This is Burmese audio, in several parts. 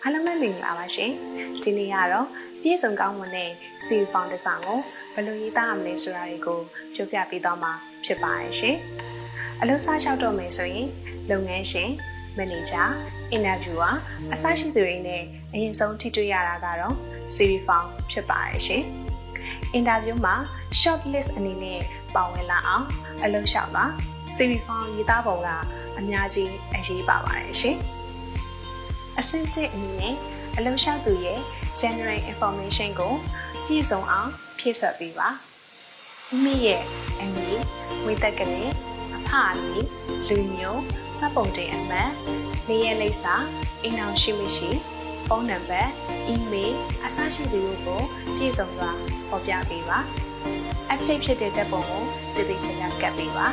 အားလုံးပဲမင်္ဂလာပါရှင်ဒီနေ့ကတော့ပြည့်စုံကောင်းမွန်တဲ့ CV Form တစ်စောင်ကိုဘယ်လိုရေးသားရမလဲဆိုတာတွေကိုပြောပြပေးသွားမှာဖြစ်ပါတယ်ရှင်အလုပ်စလျှောက်တော့မယ်ဆိုရင်လုပ်ငန်းရှင်မန်နေဂျာအင်တာဗျူဝါအစရှိသူတွေနဲ့အရင်ဆုံးထိတွေ့ရတာကတော့ CV Form ဖြစ်ပါတယ်ရှင်အင်တာဗျူးမှာ short list အနေနဲ့ပါဝင်လာအောင်အလုပ်လျှောက်ပါ CV Form ရေးသားပုံကအများကြီးအရေးပါပါတယ်ရှင်အဆင့်1အနေနဲ့အလုပ်လျှောက်သူရဲ့ general information ကိုပြည့်စုံအောင်ဖြည့်စွက်ပေးပါမိမိရဲ့အမည်ဝိသက်ကနေအဖအမည်လူမျိုးမှတ်ပုံတင်အမှတ်နေရာလိပ်စာအိမ်အောင်ရှိမရှိဖုန်းနံပါတ်အီးမေးလ်အစရှိသူတို့ကိုပြည့်စုံစွာဖော်ပြပေးပါ update ဖြစ်တဲ့တပ်ပုံကိုတည်တည်ချာချာကပ်ပေးပါ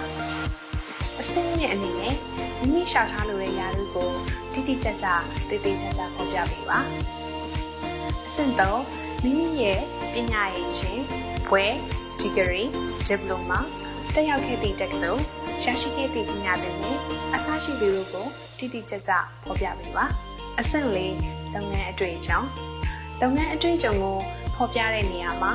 အဆင့်2အနေနဲ့မိမိလျှောက်ထားလိုတဲ့ຢာတွေကိုတိတိကျကျတည်တည်ချာချာဖော်ပြပေးပါအဆင့်3မိမိရဲ့ပညာရည်ချင်းဘွဲ degree diploma တက်ရောက်ခဲ့သည့်တက္ကသိုလ်ရရှိခဲ့သည့်ပညာသင်နဲ့အစရှိသူတို့ကိုတိတိကျကျဖော်ပြပေးပါအဆင့်4လုပ်ငန်းအတွေ့အကြုံလုပ်ငန်းအတွေ့အကြုံကိုဖော်ပြတဲ့နေရာမှာ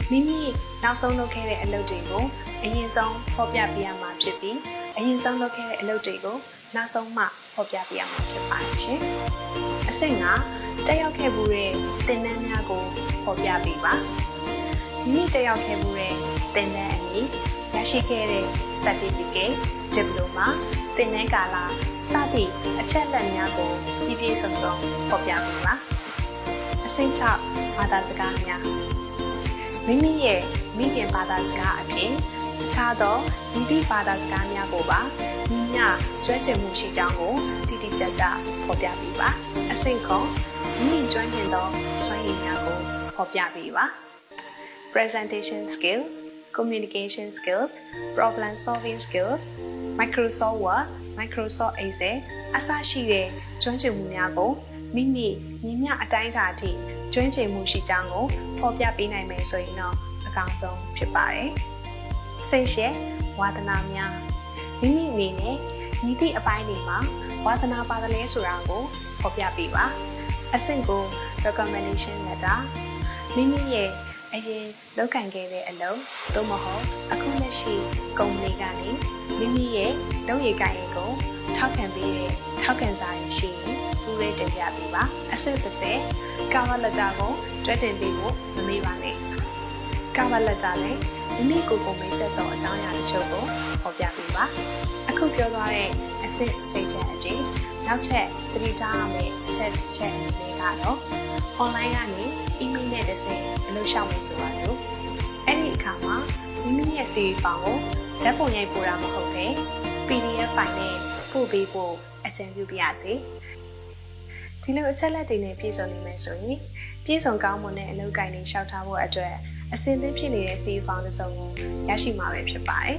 မိမိနောက်ဆုံးလုပ်ခဲ့တဲ့အလုပ်တွေကိုအရင်ဆုံးဖော်ပြပေးရမှာဖြစ်ပြီးအရင်ဆုံးလုပ်ခဲ့တဲ့အလုပ်တွေကိုနောက်ဆုံးမှဖော်ပြပေးရမှာဖြစ်ပါတယ်ရှင်အဆင့်5တက်ရောက်ခဲ့မှုတဲ့သင်တန်းများကိုဖော်ပြပေးပါမိမိတက်ရောက်ခဲ့မှုတဲ့သင်တန်းအမည်ရရှိခဲ့တဲ့ certificate diploma သင်တန်းကာလစသည့်အချက်အလက်များကိုပြည့်ပြည့်စုံစုံဖော်ပြပေးပါအဆင့်6ဘာသာစကားများမိမိရဲ့မိခင်ဘာသာစကားအပြင်အခြားသောမိမိဘာသာစကားများကိုပါမိမျှကျွမ်းကျင်မှုရှိကြောင်းကိုတိတိကျကျဖော်ပြပေးပါအဆင့်9မိမိကျွမ်းကျင်သောစွမ်းရည်များကိုဖော်ပြပေးပါ presentation skills communication skills problem solving skills Microsoft Word Microsoft Excel အစရှိတဲ့ကျွမ်းကျင်မှုများကိုမိမိညီမျှအတိုင်းအတာအထိကျွမ်းကျင်မှုရှိကြောင်းကိုဖော်ပြပေးနိုင်မယ်ဆိုရင်တော့အကောင်းဆုံးဖြစ်ပါတယ်စိတ်ရှည်ဝါသနာများမိမိအနေနဲ့ညီသည့်အပိုင်းတွေမှာဝါသနာပါတယ်လဲဆိုတာကိုဖော်ပြပေးပါအဆင့်ကို recommendation letter မိမိရဲ့အရင်လုပ်ကိုင်ခဲ့တဲ့အလုပ်သို့မဟုတ်အခုလက်ရှိကုမ္ပဏီကနေမိမိရဲ့လုပ်ရည်ကိုင်ရည်ကိုထောက်ခံပေးတဲ့ထောက်ခံစာရရှိရင်ပူးရဲတင်ပြပေးပါအဆင့်30 cover letter ကိုတွဲတင်ပေးဖို့မမေ့ပါနဲ့ cover letter နဲ့မိမိကိုယ်ကိုမိတ်ဆက်သောအကြောင်းအရာတချို့ကိုဖော်ပြပေးပါအခုပြောသွားတဲ့အဆင့်စိတ်ချက်အပြင်နောက်ထပ်သတိထားရမယ့်အချက်တစ်ချက်အနေနဲ့ကတော့ online ကနေ email နဲ့တစ်ဆင့်အလုပ်ရှောက်မယ်ဆိုပါစို့အဲ့ဒီအခါမှာမိမိရဲ့ CV Form ကိုဓာတ်ပုံရိုက်ပို့တာမဟုတ်ဘဲ PDF ဖိုင်နဲ့ပို့ပေးဖို့အကြံပြုပါရစေဒီလိုအချက်လက်တွေနဲ့ပြည့်စုံနေမယ်ဆိုရင်ပြည့်စုံကောင်းမွန်တဲ့အလုပ်ကိုင်တွေရှောက်ထားဖို့အတွက်အဆင်သင့်ဖြစ်နေတဲ့ CV Form တစ်စုံကိုရရှိမှာပဲဖြစ်ပါတယ်